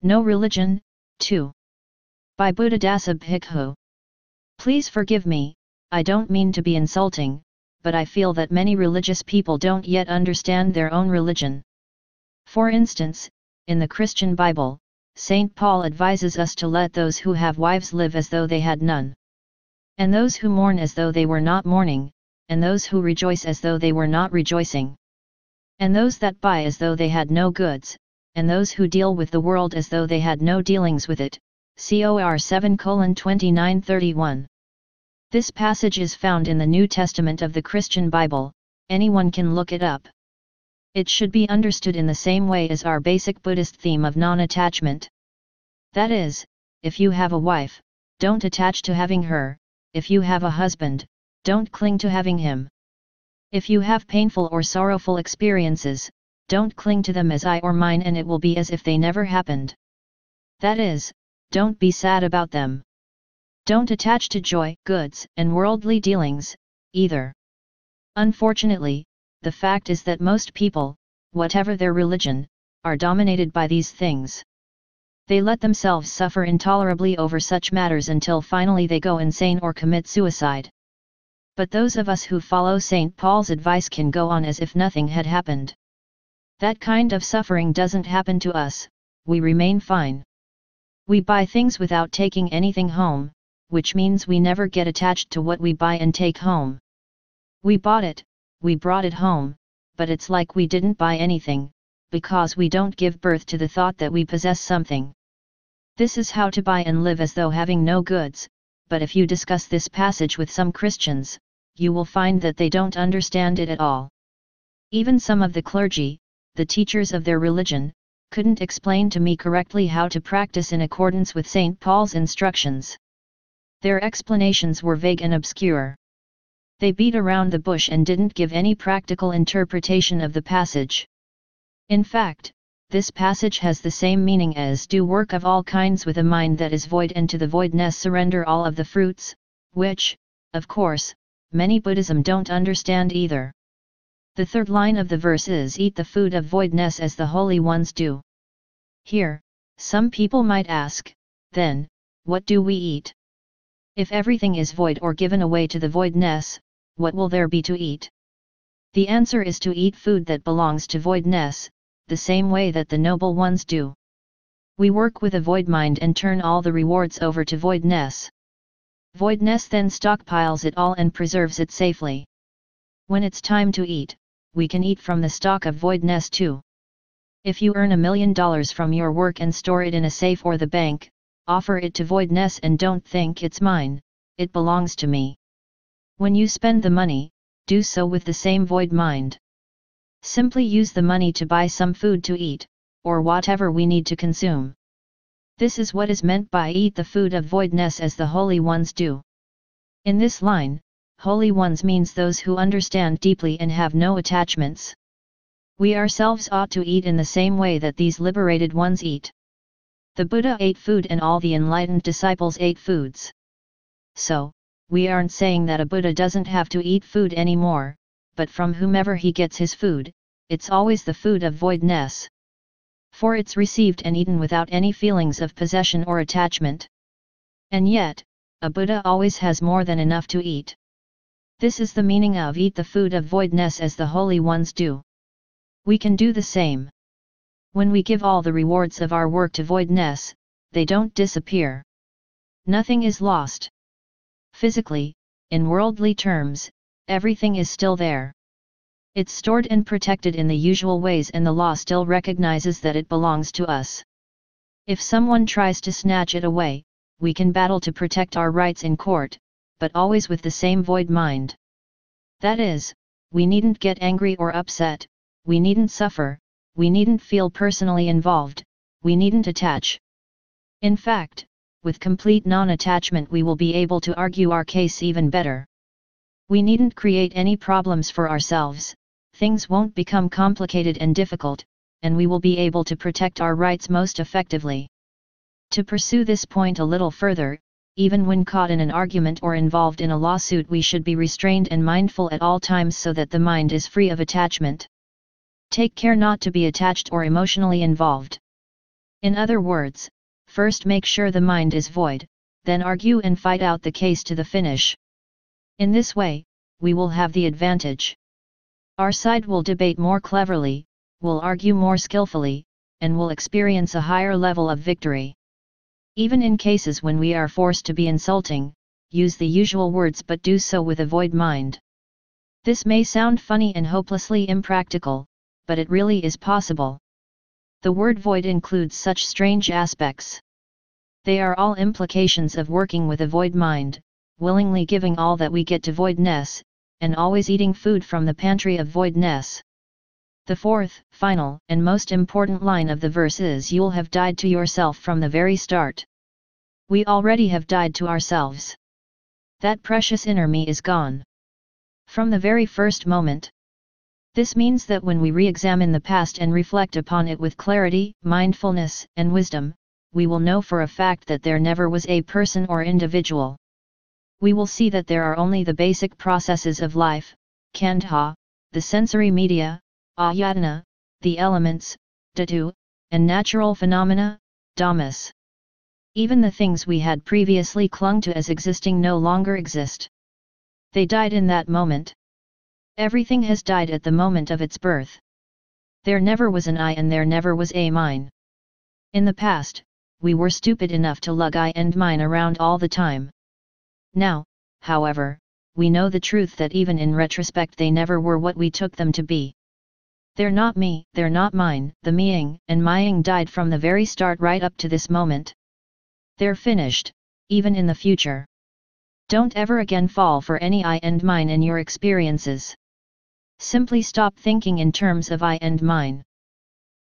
No Religion, 2. By Buddhadasa Bhikkhu. Please forgive me, I don't mean to be insulting, but I feel that many religious people don't yet understand their own religion. For instance, in the Christian Bible, St. Paul advises us to let those who have wives live as though they had none, and those who mourn as though they were not mourning, and those who rejoice as though they were not rejoicing, and those that buy as though they had no goods, and those who deal with the world as though they had no dealings with it. Cor 7:29-31. This passage is found in the New Testament of the Christian Bible, anyone can look it up. It should be understood in the same way as our basic Buddhist theme of non-attachment. That is, if you have a wife, don't attach to having her; if you have a husband, don't cling to having him. If you have painful or sorrowful experiences, don't cling to them as I or mine, and it will be as if they never happened. That is, don't be sad about them. Don't attach to joy, goods, and worldly dealings, either. Unfortunately, the fact is that most people, whatever their religion, are dominated by these things. They let themselves suffer intolerably over such matters until finally they go insane or commit suicide. But those of us who follow St. Paul's advice can go on as if nothing had happened. That kind of suffering doesn't happen to us, we remain fine. We buy things without taking anything home, which means we never get attached to what we buy and take home. We bought it, we brought it home, but it's like we didn't buy anything, because we don't give birth to the thought that we possess something. This is how to buy and live as though having no goods, but if you discuss this passage with some Christians, you will find that they don't understand it at all. Even some of the clergy, the teachers of their religion, couldn't explain to me correctly how to practice in accordance with St. Paul's instructions. Their explanations were vague and obscure. They beat around the bush and didn't give any practical interpretation of the passage. In fact, this passage has the same meaning as do work of all kinds with a mind that is void, and to the voidness surrender all of the fruits, which, of course, many Buddhism don't understand either. The third line of the verse is eat the food of voidness as the holy ones do. Here, some people might ask, then, what do we eat? If everything is void or given away to the voidness, what will there be to eat? The answer is to eat food that belongs to voidness, the same way that the noble ones do. We work with a void mind and turn all the rewards over to voidness. Voidness then stockpiles it all and preserves it safely. When it's time to eat, we can eat from the stock of voidness too. If you earn $1 million from your work and store it in a safe or the bank, offer it to voidness and don't think it's mine, it belongs to me. When you spend the money, do so with the same void mind. Simply use the money to buy some food to eat, or whatever we need to consume. This is what is meant by eat the food of voidness as the holy ones do. In this line, holy ones means those who understand deeply and have no attachments. We ourselves ought to eat in the same way that these liberated ones eat. The Buddha ate food and all the enlightened disciples ate foods. So, we aren't saying that a Buddha doesn't have to eat food anymore, but from whomever he gets his food, it's always the food of voidness. For it's received and eaten without any feelings of possession or attachment. And yet, a Buddha always has more than enough to eat. This is the meaning of eat the food of voidness as the holy ones do. We can do the same. When we give all the rewards of our work to voidness, they don't disappear. Nothing is lost. Physically, in worldly terms, everything is still there. It's stored and protected in the usual ways, and the law still recognizes that it belongs to us. If someone tries to snatch it away, we can battle to protect our rights in court, but always with the same void mind. That is, we needn't get angry or upset, we needn't suffer, we needn't feel personally involved, we needn't attach. In fact, with complete non-attachment we will be able to argue our case even better. We needn't create any problems for ourselves, things won't become complicated and difficult, and we will be able to protect our rights most effectively. To pursue this point a little further, even when caught in an argument or involved in a lawsuit, we should be restrained and mindful at all times so that the mind is free of attachment. Take care not to be attached or emotionally involved. In other words, first make sure the mind is void, then argue and fight out the case to the finish. In this way, we will have the advantage. Our side will debate more cleverly, will argue more skillfully, and will experience a higher level of victory. Even in cases when we are forced to be insulting, use the usual words but do so with a void mind. This may sound funny and hopelessly impractical, but it really is possible. The word void includes such strange aspects. They are all implications of working with a void mind, willingly giving all that we get to voidness, and always eating food from the pantry of voidness. The fourth, final, and most important line of the verse is you'll have died to yourself from the very start. We already have died to ourselves. That precious inner me is gone. From the very first moment. This means that when we re-examine the past and reflect upon it with clarity, mindfulness, and wisdom, we will know for a fact that there never was a person or individual. We will see that there are only the basic processes of life, khandha, the sensory media, ayatana, the elements, dhatu, and natural phenomena, dhammas. Even the things we had previously clung to as existing no longer exist. They died in that moment. Everything has died at the moment of its birth. There never was an I and there never was a mine. In the past, we were stupid enough to lug I and mine around all the time. Now, however, we know the truth that even in retrospect they never were what we took them to be. They're not me, they're not mine, the meing and mying died from the very start right up to this moment. They're finished, even in the future. Don't ever again fall for any I and mine in your experiences. Simply stop thinking in terms of I and mine.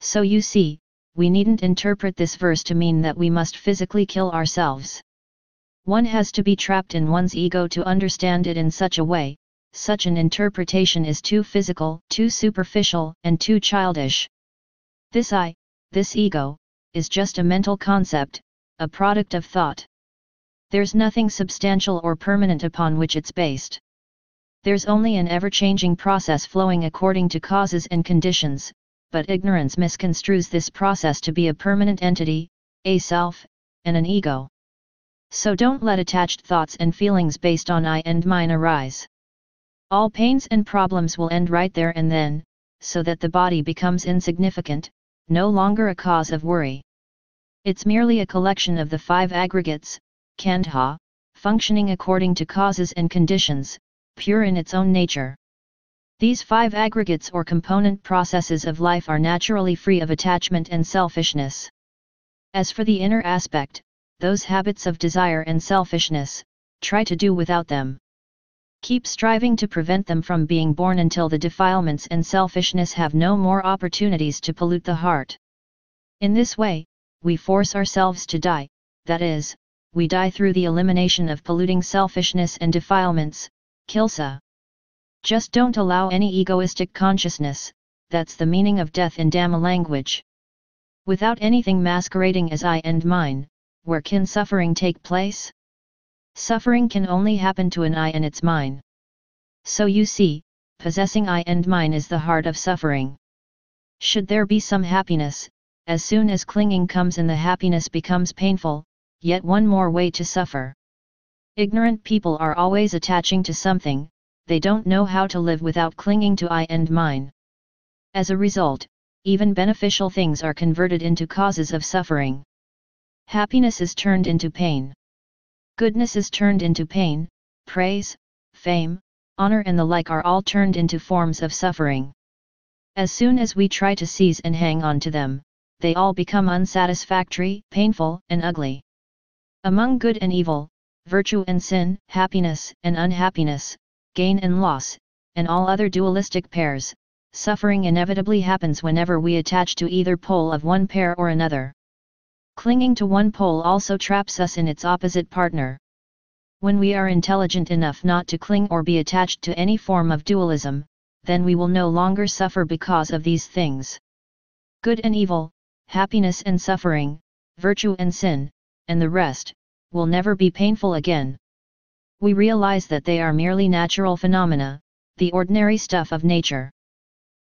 So you see, we needn't interpret this verse to mean that we must physically kill ourselves. One has to be trapped in one's ego to understand it in such a way. Such an interpretation is too physical, too superficial, and too childish. This I, this ego, is just a mental concept, a product of thought. There's nothing substantial or permanent upon which it's based. There's only an ever-changing process flowing according to causes and conditions, but ignorance misconstrues this process to be a permanent entity, a self, and an ego. So don't let attached thoughts and feelings based on I and mine arise. All pains and problems will end right there and then, so that the body becomes insignificant, no longer a cause of worry. It's merely a collection of the five aggregates, khandha, functioning according to causes and conditions, pure in its own nature. These five aggregates or component processes of life are naturally free of attachment and selfishness. As for the inner aspect, those habits of desire and selfishness, try to do without them. Keep striving to prevent them from being born until the defilements and selfishness have no more opportunities to pollute the heart. In this way, we force ourselves to die, that is, we die through the elimination of polluting selfishness and defilements, kilsa. Just don't allow any egoistic consciousness, that's the meaning of death in Dhamma language. Without anything masquerading as I and mine, where can suffering take place? Suffering can only happen to an I and its mine. So you see, possessing I and mine is the heart of suffering. Should there be some happiness, as soon as clinging comes in the happiness becomes painful, yet one more way to suffer. Ignorant people are always attaching to something, they don't know how to live without clinging to I and mine. As a result, even beneficial things are converted into causes of suffering. Happiness is turned into pain. Goodness is turned into pain, praise, fame, honor and the like are all turned into forms of suffering. As soon as we try to seize and hang on to them, they all become unsatisfactory, painful, and ugly. Among good and evil, virtue and sin, happiness and unhappiness, gain and loss, and all other dualistic pairs, suffering inevitably happens whenever we attach to either pole of one pair or another. Clinging to one pole also traps us in its opposite partner. When we are intelligent enough not to cling or be attached to any form of dualism, then we will no longer suffer because of these things. Good and evil, happiness and suffering, virtue and sin, and the rest, will never be painful again. We realize that they are merely natural phenomena, the ordinary stuff of nature.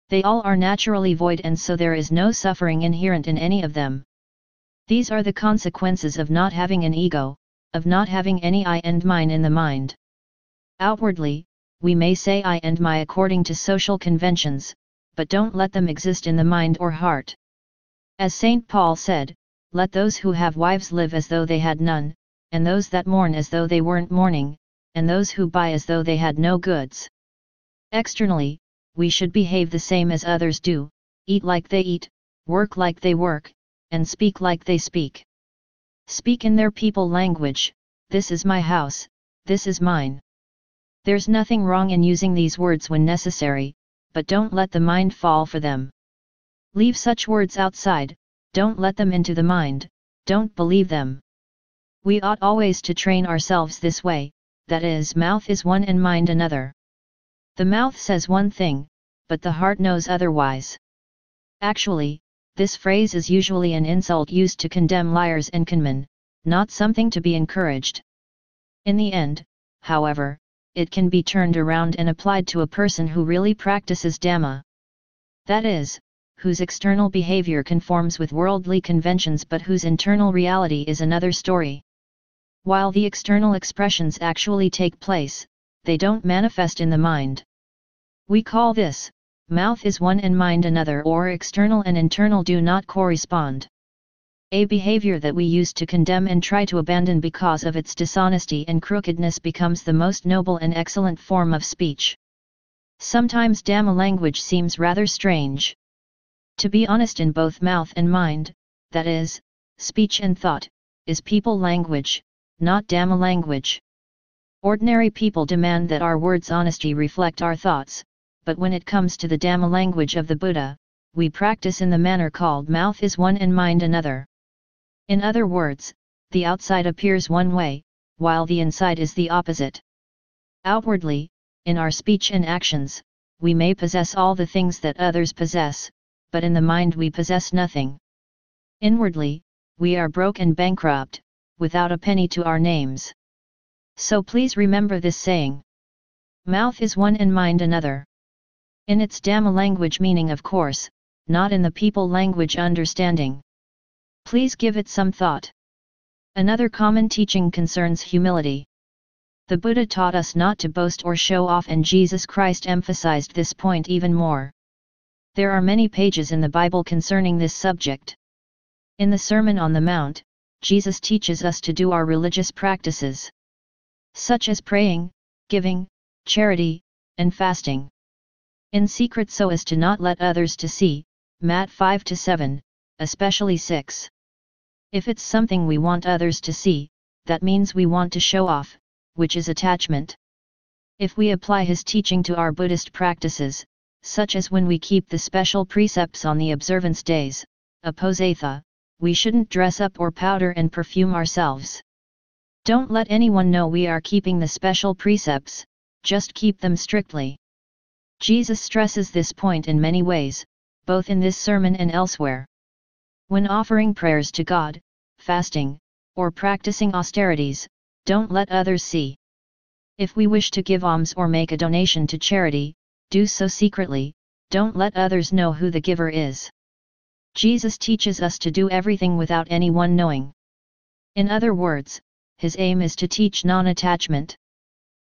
They all are naturally void and so there is no suffering inherent in any of them. These are the consequences of not having an ego, of not having any I and mine in the mind. Outwardly, we may say I and my according to social conventions, but don't let them exist in the mind or heart. As St. Paul said, let those who have wives live as though they had none, and those that mourn as though they weren't mourning, and those who buy as though they had no goods. Externally, we should behave the same as others do, eat like they eat, work like they work, and speak like they speak. Speak in their people language, this is my house, this is mine. There's nothing wrong in using these words when necessary, but don't let the mind fall for them. Leave such words outside, don't let them into the mind, don't believe them. We ought always to train ourselves this way, that is, mouth is one and mind another. The mouth says one thing, but the heart knows otherwise. Actually, this phrase is usually an insult used to condemn liars and conmen, not something to be encouraged. In the end, however, it can be turned around and applied to a person who really practices Dhamma. That is, whose external behavior conforms with worldly conventions but whose internal reality is another story. While the external expressions actually take place, they don't manifest in the mind. We call this, mouth is one and mind another, or external and internal do not correspond. A behavior that we used to condemn and try to abandon because of its dishonesty and crookedness becomes the most noble and excellent form of speech. Sometimes Dhamma language seems rather strange. To be honest, in both mouth and mind, that is, speech and thought, is people language, not Dhamma language. Ordinary people demand that our words' honesty reflect our thoughts, but when it comes to the Dhamma language of the Buddha, we practice in the manner called mouth is one and mind another. In other words, the outside appears one way, while the inside is the opposite. Outwardly, in our speech and actions, we may possess all the things that others possess, but in the mind we possess nothing. Inwardly, we are broke and bankrupt, without a penny to our names. So please remember this saying. Mouth is one and mind another. In its Dhamma language meaning, of course, not in the people language understanding. Please give it some thought. Another common teaching concerns humility. The Buddha taught us not to boast or show off, and Jesus Christ emphasized this point even more. There are many pages in the Bible concerning this subject. In the Sermon on the Mount, Jesus teaches us to do our religious practices, such as praying, giving, charity, and fasting, in secret so as to not let others to see, Matt 5-7, especially 6. If it's something we want others to see, that means we want to show off, which is attachment. If we apply his teaching to our Buddhist practices, such as when we keep the special precepts on the observance days, Aposatha, we shouldn't dress up or powder and perfume ourselves. Don't let anyone know we are keeping the special precepts, just keep them strictly. Jesus stresses this point in many ways, both in this sermon and elsewhere. When offering prayers to God, fasting, or practicing austerities, don't let others see. If we wish to give alms or make a donation to charity, do so secretly, don't let others know who the giver is. Jesus teaches us to do everything without anyone knowing. In other words, his aim is to teach non-attachment.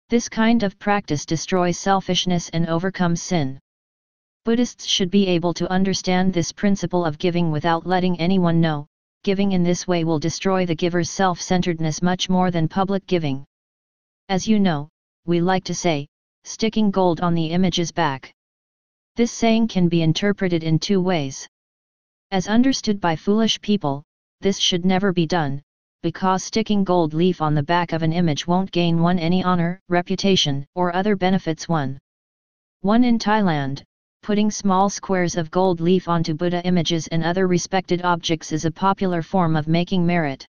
This kind of practice destroys selfishness and overcomes sin. Buddhists should be able to understand this principle of giving without letting anyone know. Giving in this way will destroy the giver's self-centeredness much more than public giving. As you know, we like to say, sticking gold on the image's back. This saying can be interpreted in two ways. As understood by foolish people, this should never be done, because sticking gold leaf on the back of an image won't gain one any honor, reputation, or other benefits. 1 in Thailand, putting small squares of gold leaf onto Buddha images and other respected objects is a popular form of making merit.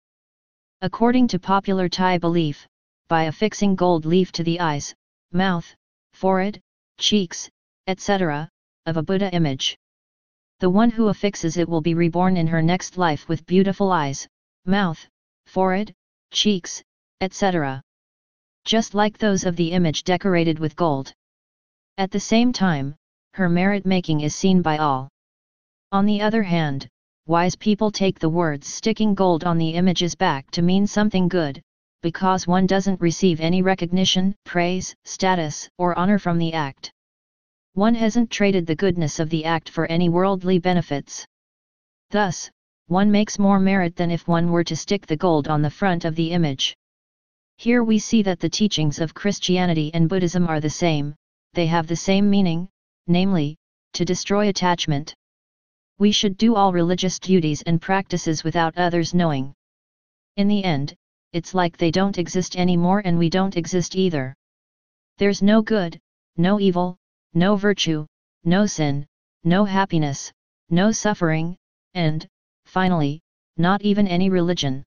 According to popular Thai belief, by affixing gold leaf to the eyes, mouth, forehead, cheeks, etc., of a Buddha image, the one who affixes it will be reborn in her next life with beautiful eyes, mouth, forehead, cheeks, etc., just like those of the image decorated with gold. At the same time, her merit-making is seen by all. On the other hand, wise people take the words sticking gold on the images back to mean something good, because one doesn't receive any recognition, praise, status, or honor from the act. One hasn't traded the goodness of the act for any worldly benefits. Thus, one makes more merit than if one were to stick the gold on the front of the image. Here we see that the teachings of Christianity and Buddhism are the same, they have the same meaning, namely, to destroy attachment. We should do all religious duties and practices without others knowing. In the end, it's like they don't exist anymore and we don't exist either. There's no good, no evil, no virtue, no sin, no happiness, no suffering, and, finally, not even any religion.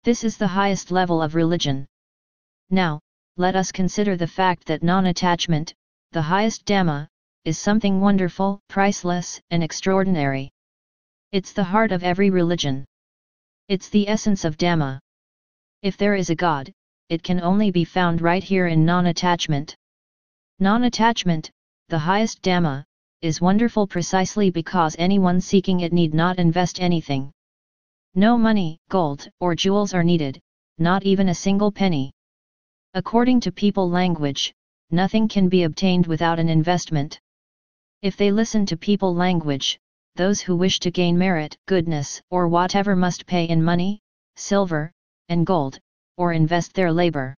This is the highest level of religion. Now, let us consider the fact that non-attachment, the highest Dhamma, is something wonderful, priceless, and extraordinary. It's the heart of every religion. It's the essence of Dhamma. If there is a God, it can only be found right here in non-attachment. Non-attachment, the highest Dhamma, is wonderful precisely because anyone seeking it need not invest anything. No money, gold, or jewels are needed, not even a single penny. According to people language, nothing can be obtained without an investment. If they listen to people language, those who wish to gain merit, goodness, or whatever must pay in money, silver, and gold, or invest their labor.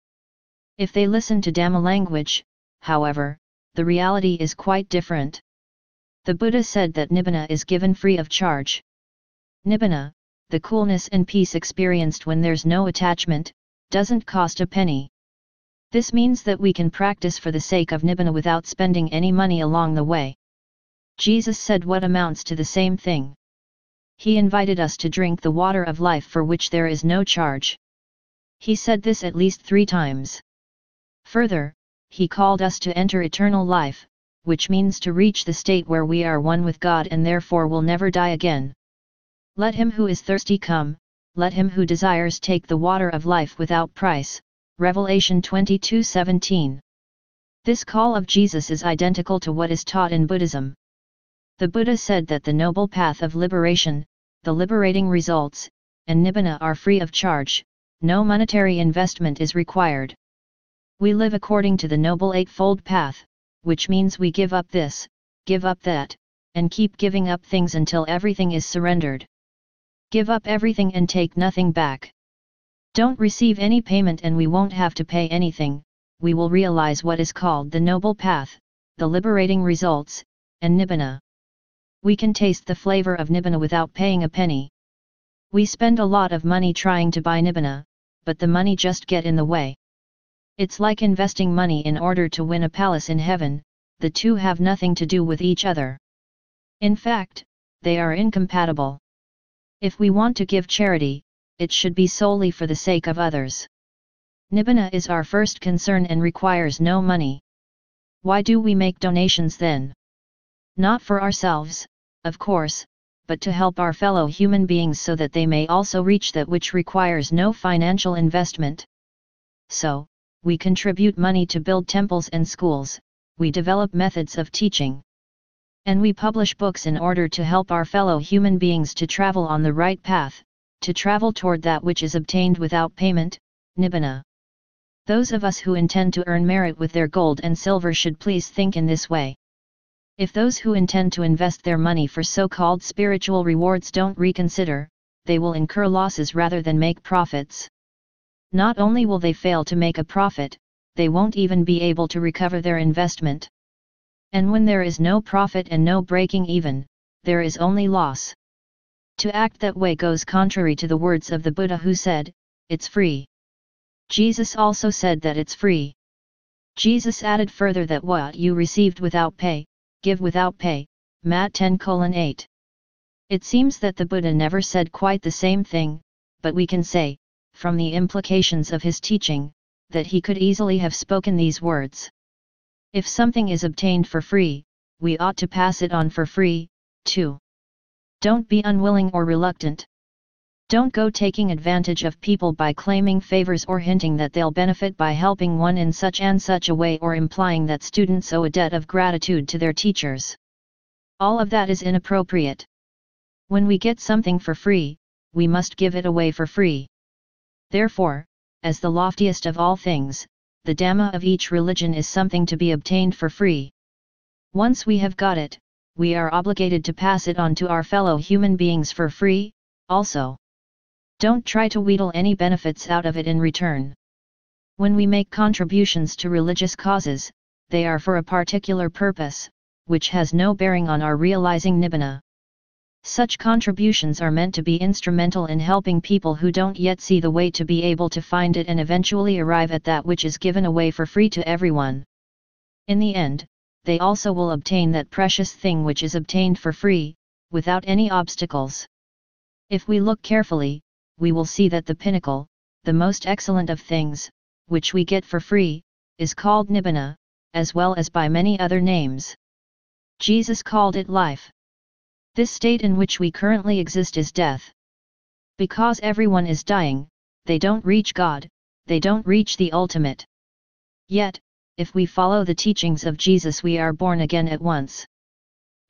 If they listen to Dhamma language, however, the reality is quite different. The Buddha said that Nibbana is given free of charge. Nibbana, the coolness and peace experienced when there's no attachment, doesn't cost a penny. This means that we can practice for the sake of Nibbana without spending any money along the way. Jesus said what amounts to the same thing. He invited us to drink the water of life for which there is no charge. He said this at least 3 times. Further, he called us to enter eternal life, which means to reach the state where we are one with God and therefore will never die again. Let him who is thirsty come, let him who desires take the water of life without price. Revelation 22:17. This call of Jesus is identical to what is taught in Buddhism. The Buddha said that the noble path of liberation, the liberating results, and Nibbana are free of charge, no monetary investment is required. We live according to the Noble Eightfold Path, which means we give up this, give up that, and keep giving up things until everything is surrendered. Give up everything and take nothing back. Don't receive any payment and we won't have to pay anything, we will realize what is called the Noble Path, the liberating results, and Nibbana. We can taste the flavor of Nibbana without paying a penny. We spend a lot of money trying to buy Nibbana, but the money just get in the way. It's like investing money in order to win a palace in heaven, the two have nothing to do with each other. In fact, they are incompatible. If we want to give charity, it should be solely for the sake of others. Nibbana is our first concern and requires no money. Why do we make donations then? Not for ourselves, of course, but to help our fellow human beings so that they may also reach that which requires no financial investment. So, we contribute money to build temples and schools, we develop methods of teaching. And we publish books in order to help our fellow human beings to travel on the right path, to travel toward that which is obtained without payment, Nibbana. Those of us who intend to earn merit with their gold and silver should please think in this way. If those who intend to invest their money for so-called spiritual rewards don't reconsider, they will incur losses rather than make profits. Not only will they fail to make a profit, they won't even be able to recover their investment. And when there is no profit and no breaking even, there is only loss. To act that way goes contrary to the words of the Buddha who said, "It's free." Jesus also said that it's free. Jesus added further that what you received without pay, give without pay, Matt 10:8. It seems that the Buddha never said quite the same thing, but we can say, from the implications of his teaching, that he could easily have spoken these words. If something is obtained for free, we ought to pass it on for free, too. Don't be unwilling or reluctant. Don't go taking advantage of people by claiming favors or hinting that they'll benefit by helping one in such and such a way or implying that students owe a debt of gratitude to their teachers. All of that is inappropriate. When we get something for free, we must give it away for free. Therefore, as the loftiest of all things, the Dhamma of each religion is something to be obtained for free. Once we have got it, we are obligated to pass it on to our fellow human beings for free, also. Don't try to wheedle any benefits out of it in return. When we make contributions to religious causes, they are for a particular purpose, which has no bearing on our realizing nibbana. Such contributions are meant to be instrumental in helping people who don't yet see the way to be able to find it and eventually arrive at that which is given away for free to everyone. In the end, they also will obtain that precious thing which is obtained for free, without any obstacles. If we look carefully, we will see that the pinnacle, the most excellent of things, which we get for free, is called nibbana, as well as by many other names. Jesus called it life. This state in which we currently exist is death. Because everyone is dying, they don't reach God, they don't reach the ultimate. Yet, if we follow the teachings of Jesus, we are born again at once.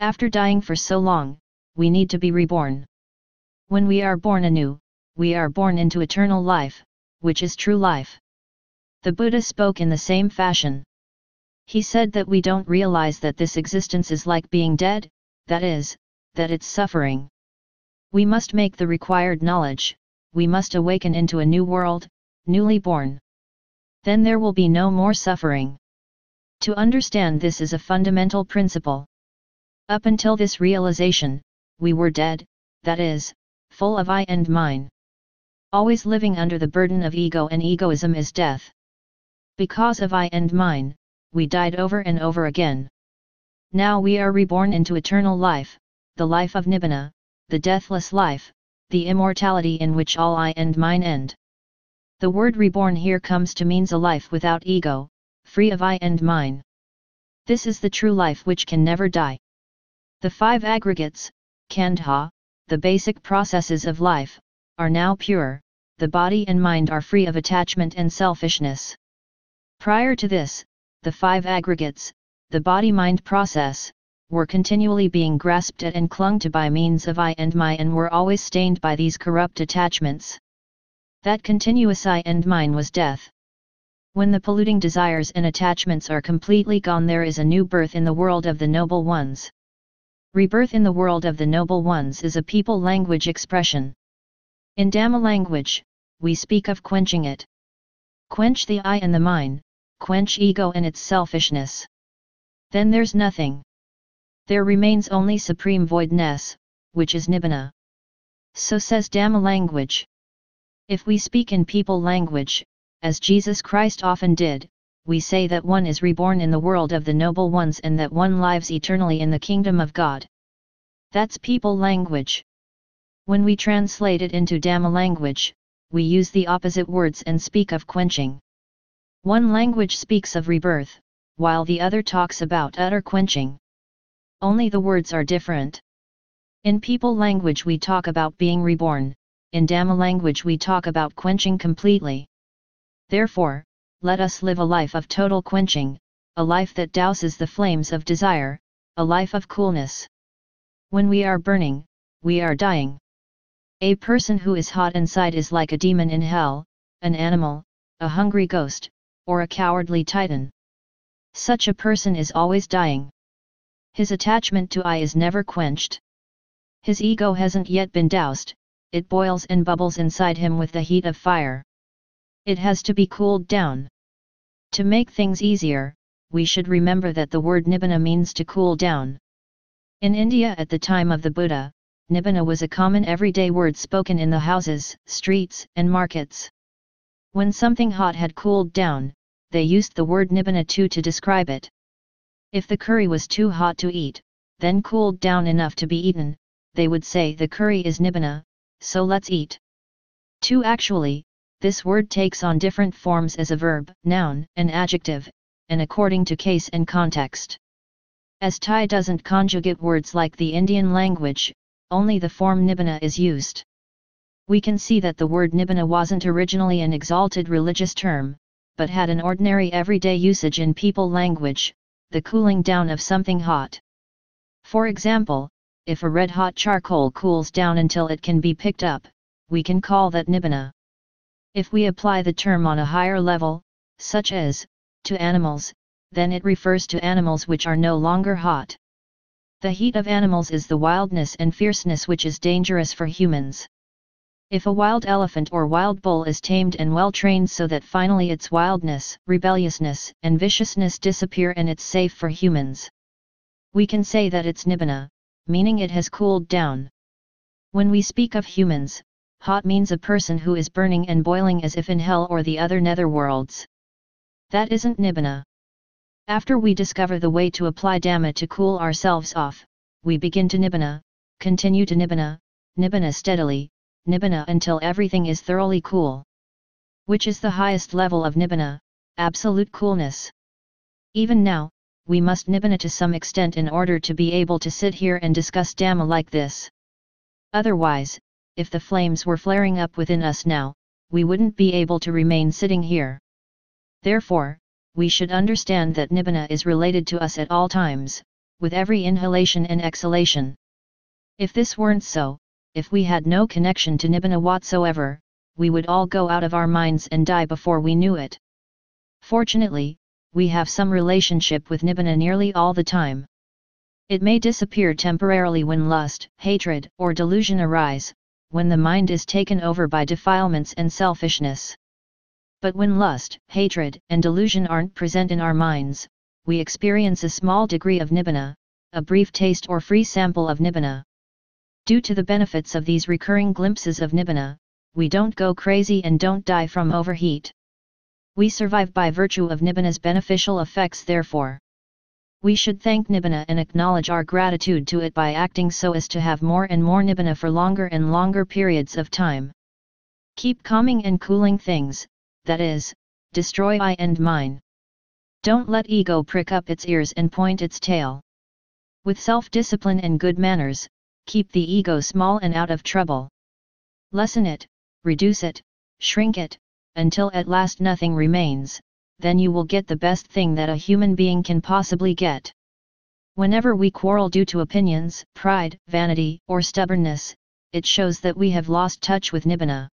After dying for so long, we need to be reborn. When we are born anew, we are born into eternal life, which is true life. The Buddha spoke in the same fashion. He said that we don't realize that this existence is like being dead, that is, that it's suffering. We must make the required knowledge, we must awaken into a new world, newly born. Then there will be no more suffering. To understand this is a fundamental principle. Up until this realization, we were dead, that is, full of I and mine. Always living under the burden of ego, and egoism is death. Because of I and mine, we died over and over again. Now we are reborn into eternal life, the life of nibbana, the deathless life, the immortality in which all I and mine end. The word reborn here comes to means a life without ego, free of I and mine. This is the true life which can never die. The five aggregates, khandha, the basic processes of life, are now pure, the body and mind are free of attachment and selfishness. Prior to this, the five aggregates, the body-mind process, were continually being grasped at and clung to by means of I and mine, and were always stained by these corrupt attachments. That continuous I and mine was death. When the polluting desires and attachments are completely gone, there is a new birth in the world of the noble ones. Rebirth in the world of the noble ones is a people language expression. In Dhamma language, we speak of quenching it. Quench the I and the mine, quench ego and its selfishness. Then there's nothing. There remains only supreme voidness, which is nibbana. So says Dhamma language. If we speak in people language, as Jesus Christ often did, we say that one is reborn in the world of the noble ones and that one lives eternally in the kingdom of God. That's people language. When we translate it into Dhamma language, we use the opposite words and speak of quenching. One language speaks of rebirth, while the other talks about utter quenching. Only the words are different. In people language we talk about being reborn, in Dhamma language we talk about quenching completely. Therefore, let us live a life of total quenching, a life that douses the flames of desire, a life of coolness. When we are burning, we are dying. A person who is hot inside is like a demon in hell, an animal, a hungry ghost, or a cowardly titan. Such a person is always dying. His attachment to I is never quenched. His ego hasn't yet been doused, it boils and bubbles inside him with the heat of fire. It has to be cooled down. To make things easier, we should remember that the word nibbana means to cool down. In India at the time of the Buddha, nibbana was a common everyday word spoken in the houses, streets, and markets. When something hot had cooled down, they used the word nibbana too to describe it. If the curry was too hot to eat, then cooled down enough to be eaten, they would say the curry is nibbana, so let's eat. Actually, this word takes on different forms as a verb, noun, and adjective, and according to case and context. As Thai doesn't conjugate words like the Indian language, only the form nibbana is used. We can see that the word nibbana wasn't originally an exalted religious term, but had an ordinary everyday usage in people language, the cooling down of something hot. For example, if a red-hot charcoal cools down until it can be picked up, we can call that nibbana. If we apply the term on a higher level, such as, to animals, then it refers to animals which are no longer hot. The heat of animals is the wildness and fierceness which is dangerous for humans. If a wild elephant or wild bull is tamed and well trained so that finally its wildness, rebelliousness, and viciousness disappear and it's safe for humans, we can say that it's nibbana, meaning it has cooled down. When we speak of humans, hot means a person who is burning and boiling as if in hell or the other netherworlds. That isn't nibbana. After we discover the way to apply Dhamma to cool ourselves off, we begin to nibbana, continue to nibbana, nibbana steadily, nibbana until everything is thoroughly cool. Which is the highest level of nibbana, absolute coolness. Even now, we must nibbana to some extent in order to be able to sit here and discuss Dhamma like this. Otherwise, if the flames were flaring up within us now, we wouldn't be able to remain sitting here. Therefore, we should understand that nibbana is related to us at all times, with every inhalation and exhalation. If this weren't so, if we had no connection to nibbana whatsoever, we would all go out of our minds and die before we knew it. Fortunately, we have some relationship with nibbana nearly all the time. It may disappear temporarily when lust, hatred, or delusion arise, when the mind is taken over by defilements and selfishness. But when lust, hatred, and delusion aren't present in our minds, we experience a small degree of nibbana, a brief taste or free sample of nibbana. Due to the benefits of these recurring glimpses of nibbana, we don't go crazy and don't die from overheat. We survive by virtue of nibbana's beneficial effects. Therefore, we should thank nibbana and acknowledge our gratitude to it by acting so as to have more and more nibbana for longer and longer periods of time. Keep calming and cooling things, that is, destroy I and mine. Don't let ego prick up its ears and point its tail. With self-discipline and good manners, keep the ego small and out of trouble. Lessen it, reduce it, shrink it, until at last nothing remains, then you will get the best thing that a human being can possibly get. Whenever we quarrel due to opinions, pride, vanity, or stubbornness, it shows that we have lost touch with nibbana.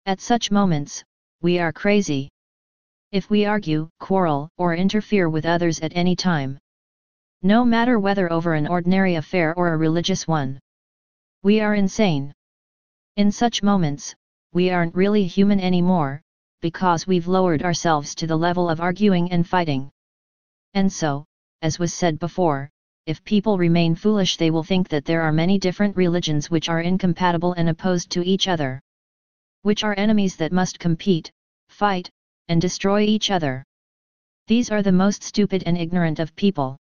At such moments, we are crazy. If we argue, quarrel, or interfere with others at any time, no matter whether over an ordinary affair or a religious one, we are insane. In such moments, we aren't really human anymore, because we've lowered ourselves to the level of arguing and fighting. And so, as was said before, if people remain foolish, they will think that there are many different religions which are incompatible and opposed to each other, which are enemies that must compete, fight, and destroy each other. These are the most stupid and ignorant of people.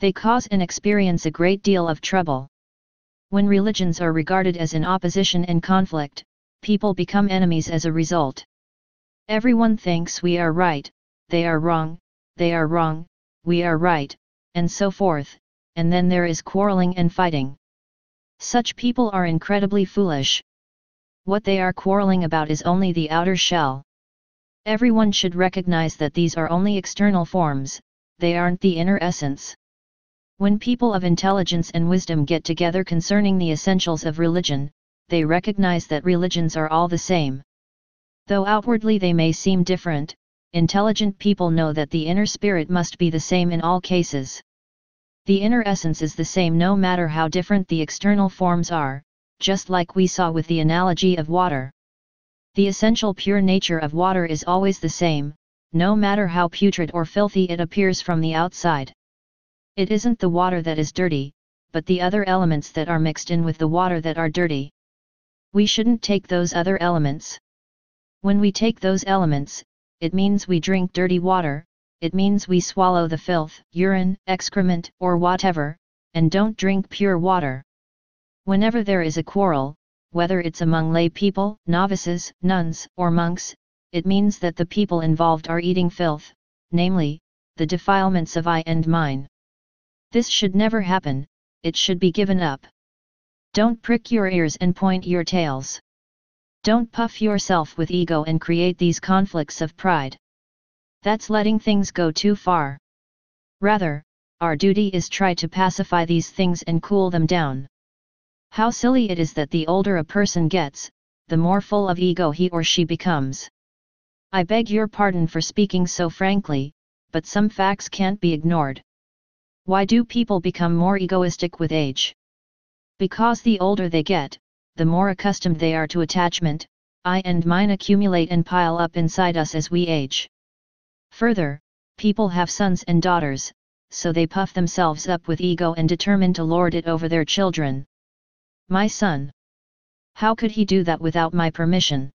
They cause and experience a great deal of trouble. When religions are regarded as in opposition and conflict, people become enemies as a result. Everyone thinks we are right, they are wrong, we are right, and so forth, and then there is quarreling and fighting. Such people are incredibly foolish. What they are quarreling about is only the outer shell. Everyone should recognize that these are only external forms, they aren't the inner essence. When people of intelligence and wisdom get together concerning the essentials of religion, they recognize that religions are all the same. Though outwardly they may seem different, intelligent people know that the inner spirit must be the same in all cases. The inner essence is the same no matter how different the external forms are, just like we saw with the analogy of water. The essential pure nature of water is always the same, no matter how putrid or filthy it appears from the outside. It isn't the water that is dirty, but the other elements that are mixed in with the water that are dirty. We shouldn't take those other elements. When we take those elements, it means we drink dirty water, it means we swallow the filth, urine, excrement, or whatever, and don't drink pure water. Whenever there is a quarrel, whether it's among lay people, novices, nuns, or monks, it means that the people involved are eating filth, namely, the defilements of I and mine. This should never happen, it should be given up. Don't prick your ears and point your tails. Don't puff yourself with ego and create these conflicts of pride. That's letting things go too far. Rather, our duty is try to pacify these things and cool them down. How silly it is that the older a person gets, the more full of ego he or she becomes. I beg your pardon for speaking so frankly, but some facts can't be ignored. Why do people become more egoistic with age? Because the older they get, the more accustomed they are to attachment. I and mine accumulate and pile up inside us as we age. Further, people have sons and daughters, so they puff themselves up with ego and determine to lord it over their children. My son. How could he do that without my permission?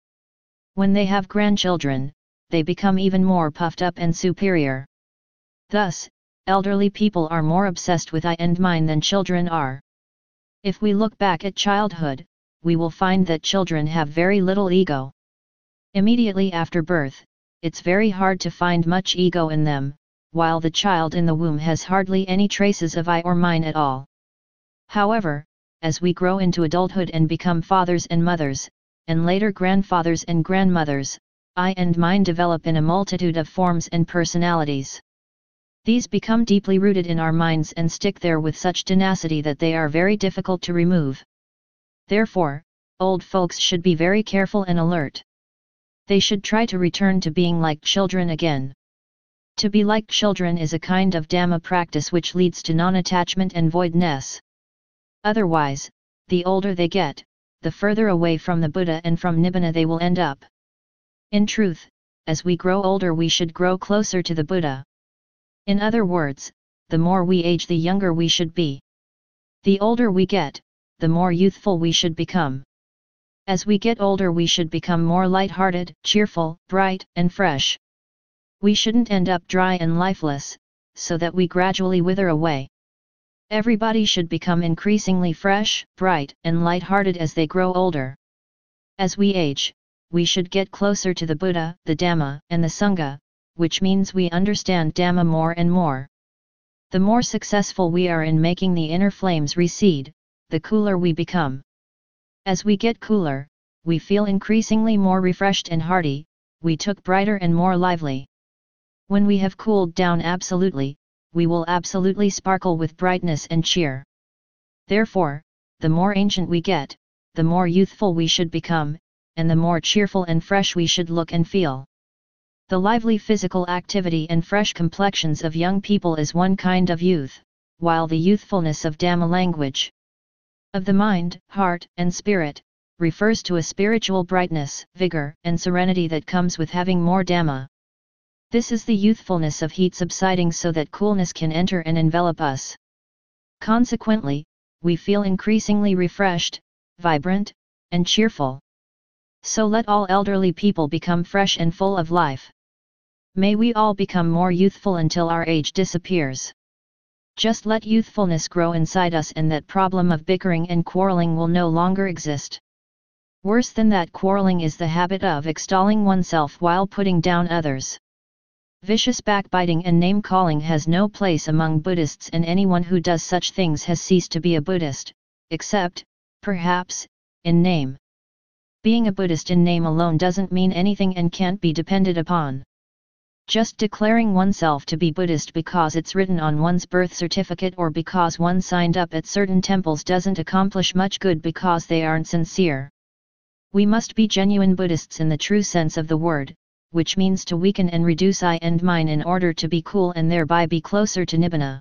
When they have grandchildren, they become even more puffed up and superior. Thus, elderly people are more obsessed with I and mine than children are. If we look back at childhood, we will find that children have very little ego. Immediately after birth, it's very hard to find much ego in them, while the child in the womb has hardly any traces of I or mine at all. However, as we grow into adulthood and become fathers and mothers, and later grandfathers and grandmothers, I and mine develop in a multitude of forms and personalities. These become deeply rooted in our minds and stick there with such tenacity that they are very difficult to remove. Therefore, old folks should be very careful and alert. They should try to return to being like children again. To be like children is a kind of Dhamma practice which leads to non-attachment and voidness. Otherwise, the older they get, the further away from the Buddha and from Nibbana they will end up. In truth, as we grow older we should grow closer to the Buddha. In other words, the more we age the younger we should be. The older we get, the more youthful we should become. As we get older we should become more light-hearted, cheerful, bright, and fresh. We shouldn't end up dry and lifeless, so that we gradually wither away. Everybody should become increasingly fresh, bright, and light-hearted as they grow older. As we age, we should get closer to the Buddha, the Dhamma, and the Sangha, which means we understand Dhamma more and more. The more successful we are in making the inner flames recede, the cooler we become. As we get cooler, we feel increasingly more refreshed and hearty, we took brighter and more lively. When we have cooled down absolutely, we will absolutely sparkle with brightness and cheer. Therefore, the more ancient we get, the more youthful we should become, and the more cheerful and fresh we should look and feel. The lively physical activity and fresh complexions of young people is one kind of youth, while the youthfulness of Dhamma language, of the mind, heart, and spirit, refers to a spiritual brightness, vigor, and serenity that comes with having more Dhamma. This is the youthfulness of heat subsiding so that coolness can enter and envelop us. Consequently, we feel increasingly refreshed, vibrant, and cheerful. So let all elderly people become fresh and full of life. May we all become more youthful until our age disappears. Just let youthfulness grow inside us and that problem of bickering and quarreling will no longer exist. Worse than that quarreling is the habit of extolling oneself while putting down others. Vicious backbiting and name-calling has no place among Buddhists, and anyone who does such things has ceased to be a Buddhist, except, perhaps, in name. Being a Buddhist in name alone doesn't mean anything and can't be depended upon. Just declaring oneself to be Buddhist because it's written on one's birth certificate or because one signed up at certain temples doesn't accomplish much good because they aren't sincere. We must be genuine Buddhists in the true sense of the word, which means to weaken and reduce I and mine in order to be cool and thereby be closer to Nibbana.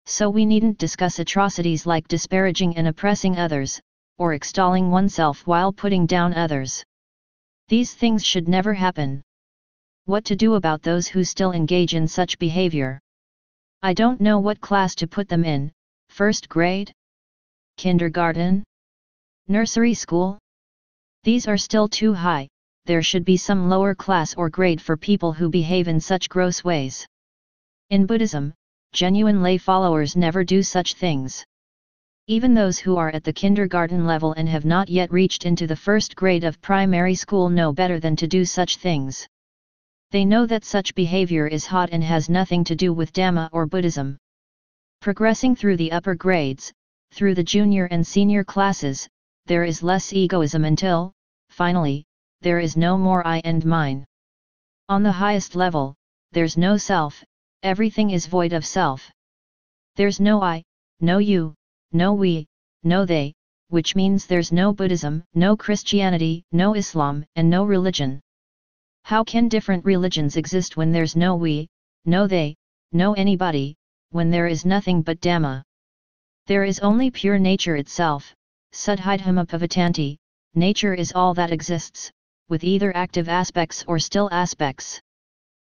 So we needn't discuss atrocities like disparaging and oppressing others, or extolling oneself while putting down others. These things should never happen. What to do about those who still engage in such behavior? I don't know what class to put them in, first grade? Kindergarten? Nursery school? These are still too high. There should be some lower class or grade for people who behave in such gross ways. In Buddhism, genuine lay followers never do such things. Even those who are at the kindergarten level and have not yet reached into the first grade of primary school know better than to do such things. They know that such behavior is hot and has nothing to do with Dhamma or Buddhism. Progressing through the upper grades, through the junior and senior classes, there is less egoism until, finally, there is no more I and mine. On the highest level, there's no self, everything is void of self. There's no I, no you, no we, no they, which means there's no Buddhism, no Christianity, no Islam, and no religion. How can different religions exist when there's no we, no they, no anybody, when there is nothing but Dhamma? There is only pure nature itself, Suddhidhamapavatanti, nature is all that exists, with either active aspects or still aspects.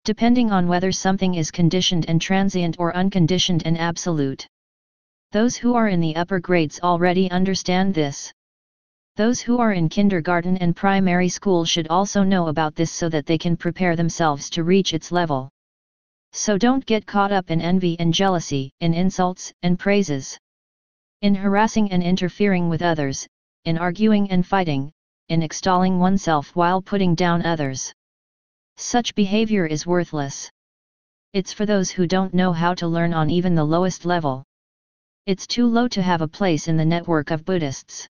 Depending on whether something is conditioned and transient or unconditioned and absolute. Those who are in the upper grades already understand this. Those who are in kindergarten and primary school should also know about this so that they can prepare themselves to reach its level. So don't get caught up in envy and jealousy, in insults and praises, in harassing and interfering with others, in arguing and fighting, in extolling oneself while putting down others. Such behavior is worthless. It's for those who don't know how to learn on even the lowest level. It's too low to have a place in the network of Buddhists.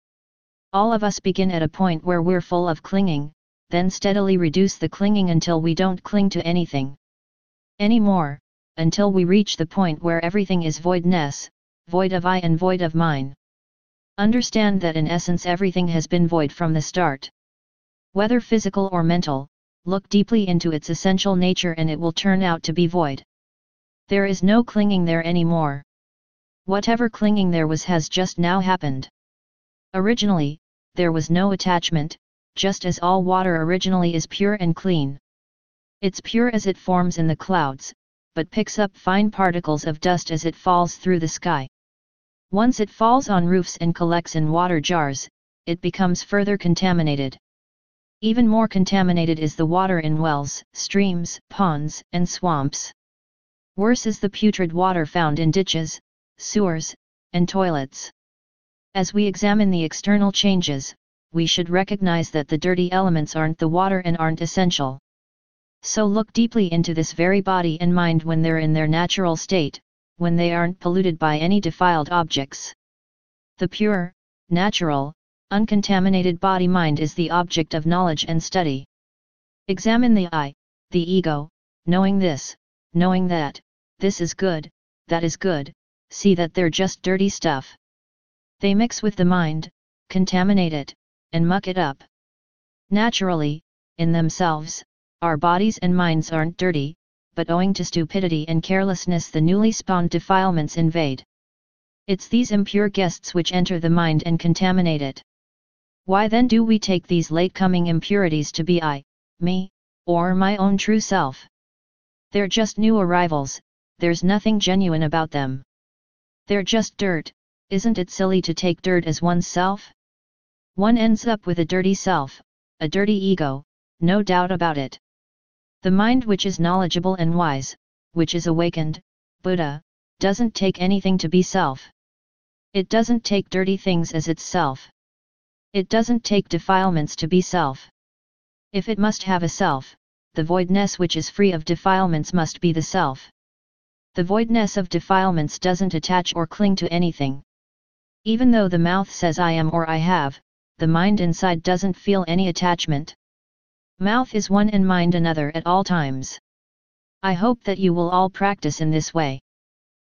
All of us begin at a point where we're full of clinging, then steadily reduce the clinging until we don't cling to anything anymore, until we reach the point where everything is voidness, void of I and void of mine. Understand that in essence everything has been void from the start. Whether physical or mental, look deeply into its essential nature and it will turn out to be void. There is no clinging there anymore. Whatever clinging there was has just now happened. Originally, there was no attachment, just as all water originally is pure and clean. It's pure as it forms in the clouds, but picks up fine particles of dust as it falls through the sky. Once it falls on roofs and collects in water jars, it becomes further contaminated. Even more contaminated is the water in wells, streams, ponds, and swamps. Worse is the putrid water found in ditches, sewers, and toilets. As we examine the external changes, we should recognize that the dirty elements aren't the water and aren't essential. So look deeply into this very body and mind when they're in their natural state, when they aren't polluted by any defiled objects. The pure, natural, uncontaminated body-mind is the object of knowledge and study. Examine the I, the ego, knowing this, knowing that, this is good, that is good, see that they're just dirty stuff. They mix with the mind, contaminate it, and muck it up. Naturally, in themselves, our bodies and minds aren't dirty, but owing to stupidity and carelessness the newly spawned defilements invade. It's these impure guests which enter the mind and contaminate it. Why then do we take these late-coming impurities to be I, me, or my own true self? They're just new arrivals, there's nothing genuine about them. They're just dirt. Isn't it silly to take dirt as one's self? One ends up with a dirty self, a dirty ego, no doubt about it. The mind which is knowledgeable and wise, which is awakened, Buddha, doesn't take anything to be self. It doesn't take dirty things as its self. It doesn't take defilements to be self. If it must have a self, the voidness which is free of defilements must be the self. The voidness of defilements doesn't attach or cling to anything. Even though the mouth says I am or I have, the mind inside doesn't feel any attachment. Mouth is one and mind another at all times. I hope that you will all practice in this way.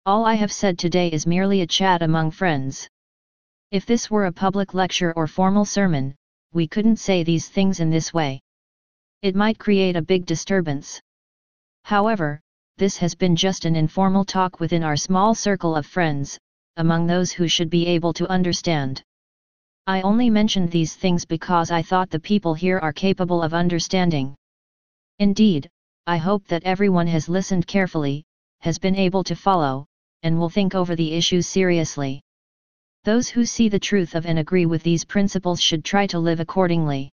All I have said today is merely a chat among friends. If this were a public lecture or formal sermon, we couldn't say these things in this way. It might create a big disturbance. However, this has been just an informal talk within our small circle of friends, among those who should be able to understand. I only mentioned these things because I thought the people here are capable of understanding. Indeed, I hope that everyone has listened carefully, has been able to follow, and will think over the issues seriously. Those who see the truth of and agree with these principles should try to live accordingly.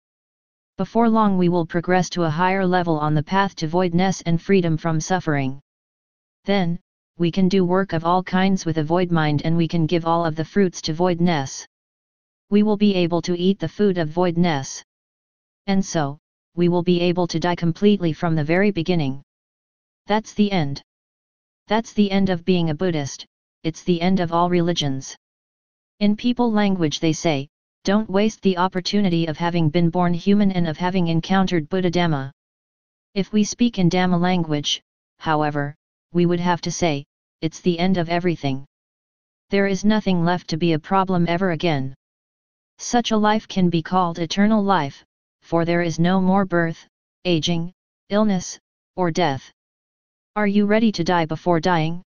Before long we will progress to a higher level on the path to voidness and freedom from suffering. Then, we can do work of all kinds with a void mind and we can give all of the fruits to voidness. We will be able to eat the food of voidness. And so, we will be able to die completely from the very beginning. That's the end. That's the end of being a Buddhist, it's the end of all religions. In people language they say, don't waste the opportunity of having been born human and of having encountered Buddha Dhamma. If we speak in Dhamma language, however, we would have to say, it's the end of everything. There is nothing left to be a problem ever again. Such a life can be called eternal life, for there is no more birth, aging, illness, or death. Are you ready to die before dying?